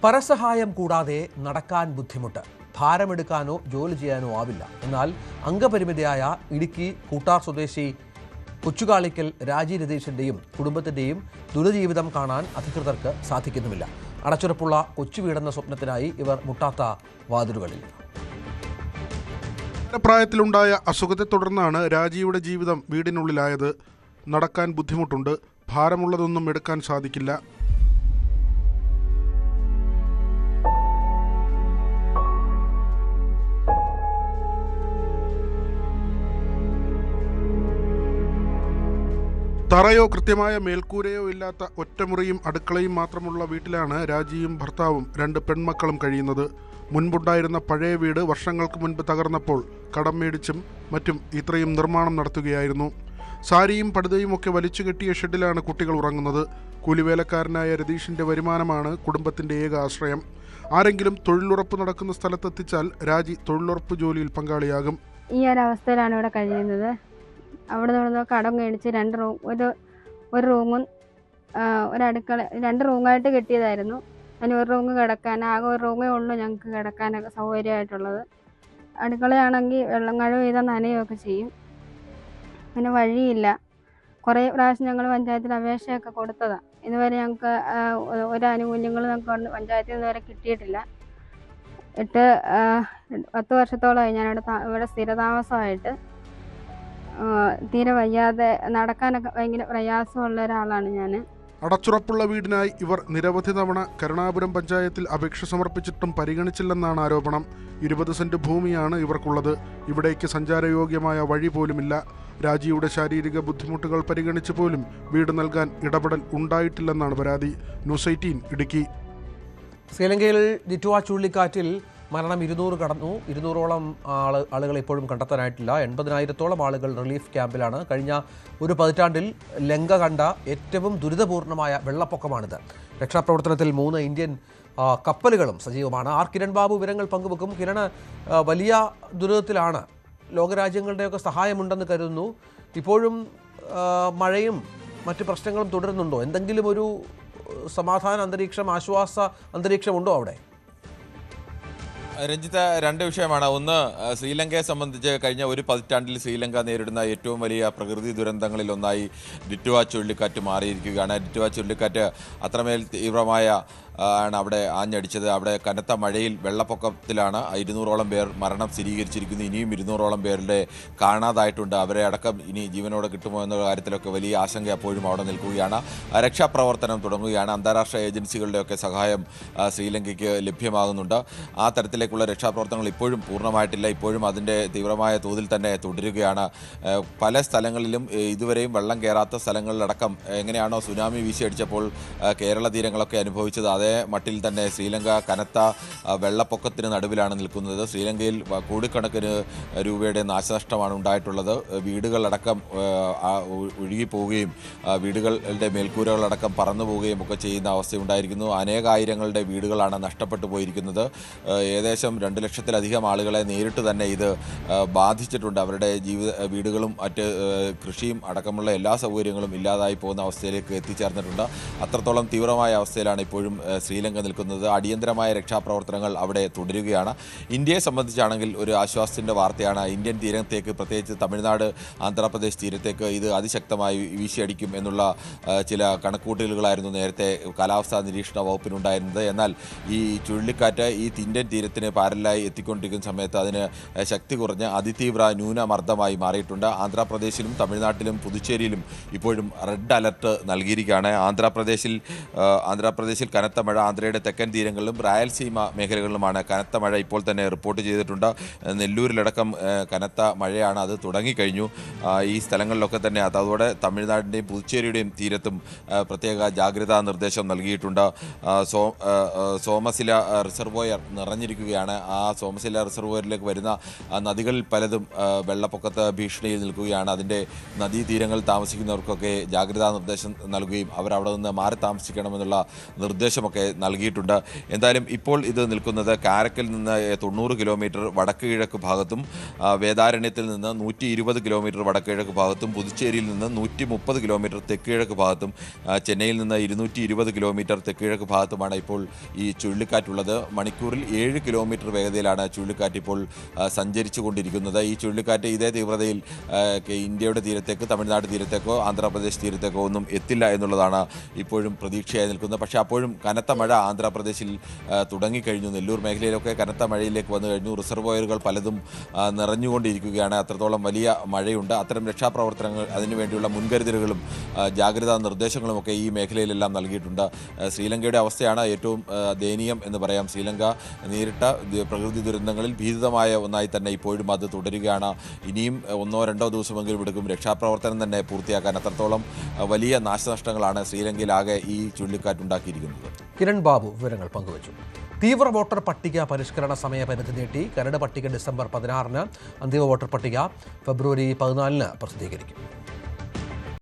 പരസഹായം കൂടാതെ നടക്കാൻ ബുദ്ധിമുട്ട്. ഭാരമെടുക്കാനോ ജോലി ചെയ്യാനോ ആവില്ല. എന്നാൽ അംഗപരിമിതയായ ഇടുക്കി കൂട്ടാർ സ്വദേശി കൊച്ചുകാളിക്കൽ രാജി രതീഷിൻ്റെയും കുടുംബത്തിൻ്റെയും ദുരിതജീവിതം കാണാൻ അധികൃതർക്ക് സാധിക്കുന്നുമില്ല. അടച്ചുറപ്പുള്ള കൊച്ചു വീടെന്ന സ്വപ്നത്തിനായി ഇവർ മുട്ടാത്ത വാതിലുകളിൽ. പ്രായത്തിലുണ്ടായ അസുഖത്തെ തുടർന്നാണ് രാജിയുടെ ജീവിതം വീടിനുള്ളിലായത്. നടക്കാൻ ബുദ്ധിമുട്ടുണ്ട്. ഭാരമുള്ളതൊന്നും എടുക്കാൻ സാധിക്കില്ല. തറയോ കൃത്യമായ മേൽക്കൂരയോ ഇല്ലാത്ത ഒറ്റമുറിയും അടുക്കളയും മാത്രമുള്ള വീട്ടിലാണ് രാജിയും ഭർത്താവും 2 പെൺമക്കളും കഴിയുന്നത്. മുൻപുണ്ടായിരുന്ന പഴയ വീട് വർഷങ്ങൾക്ക് മുൻപ് തകർന്നപ്പോൾ കടം മേടിച്ചും മറ്റും ഇത്രയും നിർമ്മാണം നടത്തുകയായിരുന്നു. സാരിയും പടുതയും ഒക്കെ വലിച്ചു കെട്ടിയ ഷെഡിലാണ് കുട്ടികൾ ഉറങ്ങുന്നത്. കൂലിവേലക്കാരനായ രതീഷിന്റെ വരുമാനമാണ് കുടുംബത്തിന്റെ ഏക ആശ്രയം. ആരെങ്കിലും തൊഴിലുറപ്പ് നടക്കുന്ന സ്ഥലത്തെത്തിച്ചാൽ രാജി തൊഴിലുറപ്പ് ജോലിയിൽ പങ്കാളിയാകും. ഈ ഒരവസ്ഥയിലാണ് ഇവിടെ കഴിയുന്നത്. അവിടെ നിന്ന് കടം മേടിച്ച് 2 റൂം, ഒരു റൂമും ഒരടുക്കള 2 റൂമായിട്ട് കെട്ടിയതായിരുന്നു. അതിന് ഒരു റൂം കിടക്കാൻ, ആകെ ഒരു റൂമേ ഉള്ളൂ ഞങ്ങൾക്ക് കിടക്കാനൊക്കെ സൗകര്യമായിട്ടുള്ളത്. അടുക്കളയാണെങ്കിൽ വെള്ളം കഴവ് ചെയ്താൽ നനയുകയൊക്കെ ചെയ്യും. പിന്നെ വഴിയില്ല. കുറേ പ്രാവശ്യം ഞങ്ങൾ പഞ്ചായത്തിൽ അപേക്ഷയൊക്കെ കൊടുത്തതാണ്. ഇതുവരെ ഞങ്ങൾക്ക് ഒരു ആനുകൂല്യങ്ങളും ഞങ്ങൾക്ക് പഞ്ചായത്തിൽ നിന്ന് വരെ കിട്ടിയിട്ടില്ല. 10 വർഷത്തോളമായി ഇവിടെ സ്ഥിരതാമസമായിട്ട്. തീരെ വയ്യാതെ നടക്കാനൊക്കെ ഭയങ്കര പ്രയാസമുള്ള ഒരാളാണ് ഞാൻ. അടച്ചുറപ്പുള്ള വീടിനായി ഇവർ നിരവധി തവണ കരുണാപുരം പഞ്ചായത്തിൽ അപേക്ഷ സമർപ്പിച്ചിട്ടും പരിഗണിച്ചില്ലെന്നാണ് ആരോപണം. 20 സെന്റ് ഭൂമിയാണ് ഇവർക്കുള്ളത്. ഇവിടേക്ക് സഞ്ചാരയോഗ്യമായ വഴി പോലുമില്ല. രാജിയുടെ ശാരീരിക ബുദ്ധിമുട്ടുകൾ പരിഗണിച്ച് പോലും വീട് നൽകാൻ ഇടപെടൽ ഉണ്ടായിട്ടില്ലെന്നാണ് പരാതി. ന്യൂസ് 18 ഇടുക്കി. ശ്രീലങ്കയിൽ ഡിറ്റുവ ചുഴലിക്കാറ്റിൽ മരണം 200 കടന്നു. 200ഓളം ആളുകൾ ഇപ്പോഴും കണ്ടെത്താനായിട്ടില്ല. 80,000-ഓളം ആളുകൾ റിലീഫ് ക്യാമ്പിലാണ്. കഴിഞ്ഞ ഒരു പതിറ്റാണ്ടിൽ ലങ്ക കണ്ട ഏറ്റവും ദുരിതപൂർണമായ വെള്ളപ്പൊക്കമാണിത്. രക്ഷാപ്രവർത്തനത്തിൽ 3 ഇന്ത്യൻ കപ്പലുകളും സജീവമാണ്. കിരൺ ബാബു വിവരങ്ങൾ പങ്കുവെക്കും. കിരൺ, വലിയ ദുരിതത്തിലാണ്. ലോകരാജ്യങ്ങളുടെയൊക്കെ സഹായമുണ്ടെന്ന് കരുതുന്നു. ഇപ്പോഴും മഴയും മറ്റ് പ്രശ്നങ്ങളും തുടരുന്നുണ്ടോ? എന്തെങ്കിലും ഒരു സമാധാന അന്തരീക്ഷം, ആശ്വാസ അന്തരീക്ഷം ഉണ്ടോ അവിടെ? രഞ്ജിത്ത്, 2 വിഷയമാണ്. ഒന്ന്, ശ്രീലങ്കയെ സംബന്ധിച്ച് കഴിഞ്ഞ ഒരു പതിറ്റാണ്ടിൽ ശ്രീലങ്ക നേരിടുന്ന ഏറ്റവും വലിയ പ്രകൃതി ദുരന്തങ്ങളിൽ ഒന്നായി ഡിറ്റുവ ചുഴലിക്കാറ്റ് മാറിയിരിക്കുകയാണ്. ഡിറ്റുവ ചുഴലിക്കാറ്റ് അത്രമേൽ തീവ്രമായ ആണ് അവിടെ ആഞ്ഞടിച്ചത്. അവിടെ കനത്ത മഴയിൽ വെള്ളപ്പൊക്കത്തിലാണ് 200ഓളം പേർ മരണം സ്ഥിരീകരിച്ചിരിക്കുന്നു. ഇനിയും 200ഓളം പേരുടെ കാണാതായിട്ടുണ്ട്. അവരെ അടക്കം ഇനി ജീവനോടെ കിട്ടുമോ എന്ന കാര്യത്തിലൊക്കെ വലിയ ആശങ്ക അപ്പോഴും അവിടെ നിൽക്കുകയാണ്. രക്ഷാപ്രവർത്തനം തുടങ്ങുകയാണ്. അന്താരാഷ്ട്ര ഏജൻസികളുടെയൊക്കെ സഹായം ശ്രീലങ്കയ്ക്ക് ലഭ്യമാകുന്നുണ്ട്. ആ തരത്തിലേക്കുള്ള രക്ഷാപ്രവർത്തനങ്ങൾ ഇപ്പോഴും പൂർണ്ണമായിട്ടില്ല. ഇപ്പോഴും അതിൻ്റെ തീവ്രമായ തോതിൽ തന്നെ തുടരുകയാണ്. പല സ്ഥലങ്ങളിലും ഇതുവരെയും വെള്ളം കയറാത്ത സ്ഥലങ്ങളിലടക്കം എങ്ങനെയാണോ സുനാമി വീശിയടിച്ചപ്പോൾ കേരള തീരങ്ങളൊക്കെ അനുഭവിച്ചത്, അതേ മട്ടിൽ തന്നെ ശ്രീലങ്ക കനത്ത വെള്ളപ്പൊക്കത്തിന് നടുവിലാണ് നിൽക്കുന്നത്. ശ്രീലങ്കയിൽ കോടിക്കണക്കിന് രൂപയുടെ നാശനഷ്ടമാണ് ഉണ്ടായിട്ടുള്ളത്. വീടുകളടക്കം ഒഴുകിപ്പോവുകയും വീടുകളുടെ മേൽക്കൂരകളടക്കം പറന്നു പോവുകയും ഒക്കെ ചെയ്യുന്ന അവസ്ഥയുണ്ടായിരിക്കുന്നു. അനേകായിരങ്ങളുടെ വീടുകളാണ് നഷ്ടപ്പെട്ടു പോയിരിക്കുന്നത്. ഏകദേശം 2 ലക്ഷത്തിലധികം ആളുകളെ നേരിട്ട് തന്നെ ഇത് ബാധിച്ചിട്ടുണ്ട്. അവരുടെ വീടുകളും മറ്റ് കൃഷിയും അടക്കമുള്ള എല്ലാ സൗകര്യങ്ങളും ഇല്ലാതായി പോകുന്ന അവസ്ഥയിലേക്ക് എത്തിച്ചേർന്നിട്ടുണ്ട്. അത്രത്തോളം തീവ്രമായ അവസ്ഥയിലാണ് ഇപ്പോഴും ശ്രീലങ്ക നിൽക്കുന്നത്. അടിയന്തരമായ രക്ഷാപ്രവർത്തനങ്ങൾ അവിടെ തുടരുകയാണ്. ഇന്ത്യയെ സംബന്ധിച്ചാണെങ്കിൽ ഒരു ആശ്വാസത്തിൻ്റെ വാർത്തയാണ്. ഇന്ത്യൻ തീരത്തേക്ക്, പ്രത്യേകിച്ച് തമിഴ്നാട്, ആന്ധ്രാപ്രദേശ് തീരത്തേക്ക് ഇത് അതിശക്തമായി വീശിയടിക്കും എന്നുള്ള ചില കണക്കൂട്ടലുകളായിരുന്നു നേരത്തെ കാലാവസ്ഥാ നിരീക്ഷണ വകുപ്പിനുണ്ടായിരുന്നത്. എന്നാൽ ഈ ചുഴലിക്കാറ്റ് ഈ ഇന്ത്യൻ തീരത്തിന് പാരലായി എത്തിക്കൊണ്ടിരിക്കുന്ന സമയത്ത് അതിന് ശക്തി കുറഞ്ഞ് അതിതീവ്ര ന്യൂനമർദ്ദമായി മാറിയിട്ടുണ്ട്. ആന്ധ്രാപ്രദേശിലും തമിഴ്നാട്ടിലും പുതുച്ചേരിയിലും ഇപ്പോഴും റെഡ് അലർട്ട് നൽകിയിരിക്കുകയാണ്. ആന്ധ്രാപ്രദേശിൽ കനത്ത മഴ, ആന്ധ്രയുടെ തെക്കൻ തീരങ്ങളിലും റായൽസീമ മേഖലകളിലുമാണ് കനത്ത മഴ ഇപ്പോൾ തന്നെ റിപ്പോർട്ട് ചെയ്തിട്ടുണ്ട്. നെല്ലൂരിലടക്കം കനത്ത മഴയാണ്. അത് തുടങ്ങിക്കഴിഞ്ഞു. ഈ സ്ഥലങ്ങളിലൊക്കെ തന്നെ അതോടെ തമിഴ്നാടിൻ്റെയും പുതുച്ചേരിയുടെയും തീരത്തും പ്രത്യേക ജാഗ്രതാ നിർദ്ദേശം നൽകിയിട്ടുണ്ട്. സോമശില റിസർവോയർ നിറഞ്ഞിരിക്കുകയാണ്. ആ സോമശില റിസർവോയറിലേക്ക് വരുന്ന നദികളിൽ പലതും വെള്ളപ്പൊക്കത്ത് ഭീഷണിയിൽ നിൽക്കുകയാണ്. അതിൻ്റെ നദീതീരങ്ങളിൽ താമസിക്കുന്നവർക്കൊക്കെ ജാഗ്രതാ നിർദ്ദേശം നൽകുകയും അവരവിടെ നിന്ന് മാറി താമസിക്കണമെന്നുള്ള നിർദ്ദേശം നിർദ്ദേശങ്ങളുമൊക്കെ നൽകിയിട്ടുണ്ട്. എന്തായാലും ഇപ്പോൾ ഇത് നിൽക്കുന്നത് കാരക്കിൽ നിന്ന് 90 കിലോമീറ്റർ വടക്ക് കിഴക്ക് ഭാഗത്തും വേദാരണ്യത്തിൽ നിന്ന് 120 കിലോമീറ്റർ വടക്ക് കിഴക്ക് ഭാഗത്തും പുതുച്ചേരിയിൽ നിന്ന് 130 കിലോമീറ്റർ തെക്ക് കിഴക്ക് ഭാഗത്തും ചെന്നൈയിൽ നിന്ന് 220 കിലോമീറ്റർ തെക്ക് കിഴക്ക് ഭാഗത്തുമാണ് ഇപ്പോൾ ഈ ചുഴലിക്കാറ്റുള്ളത്. മണിക്കൂറിൽ 7 കിലോമീറ്റർ വേഗതയിലാണ് ചുഴലിക്കാറ്റ് ഇപ്പോൾ സഞ്ചരിച്ചു കൊണ്ടിരിക്കുന്നത്. ഈ ചുഴലിക്കാറ്റ് ഇതേ തീവ്രതയിൽ ഇന്ത്യയുടെ തീരത്തേക്ക്, തമിഴ്നാട് തീരത്തേക്കോ ആന്ധ്രാപ്രദേശ് തീരത്തേക്കോ ഒന്നും എത്തില്ല എന്നുള്ളതാണ് ഇപ്പോഴും പ്രതീക്ഷയായി നിൽക്കുന്നത്. പക്ഷേ അപ്പോഴും കനത്ത മഴ ആന്ധ്രാപ്രദേശിൽ തുടങ്ങിക്കഴിഞ്ഞു. നെല്ലൂർ മേഖലയിലൊക്കെ കനത്ത മഴയിലേക്ക് വന്നു കഴിഞ്ഞു. റിസർവോയറുകൾ പലതും നിറഞ്ഞുകൊണ്ടിരിക്കുകയാണ്. അത്രത്തോളം വലിയ മഴയുണ്ട്. അത്തരം രക്ഷാപ്രവർത്തനങ്ങൾ, അതിനുവേണ്ടിയുള്ള മുൻകരുതലുകളും ജാഗ്രതാ നിർദ്ദേശങ്ങളുമൊക്കെ ഈ മേഖലയിലെല്ലാം നൽകിയിട്ടുണ്ട്. ശ്രീലങ്കയുടെ അവസ്ഥയാണ് ഏറ്റവും ദയനീയം എന്ന് പറയാം. ശ്രീലങ്ക നേരിട്ട പ്രകൃതി ദുരന്തങ്ങളിൽ ഭീതിതമായ ഒന്നായി തന്നെ ഇപ്പോഴും അത് തുടരുകയാണ്. ഇനിയും 1-2 ദിവസമെങ്കിലും എടുക്കും രക്ഷാപ്രവർത്തനം തന്നെ പൂർത്തിയാക്കാൻ. അത്രത്തോളം വലിയ നാശനഷ്ടങ്ങളാണ് ശ്രീലങ്കയിലാകെ ഈ ചുഴലിക്കാറ്റുണ്ടാക്കിയിരിക്കുന്നത്. കിരൺ ബാബു വിവരങ്ങൾ പങ്കുവച്ചു. തീവ്ര വോട്ടർ പട്ടിക പരിഷ്കരണ സമയപരിധി നീട്ടി. കരട് പട്ടിക ഡിസംബർ 16-ന്, അന്തിമ വോട്ടർ പട്ടിക ഫെബ്രുവരി 14-ന് പ്രസിദ്ധീകരിക്കും.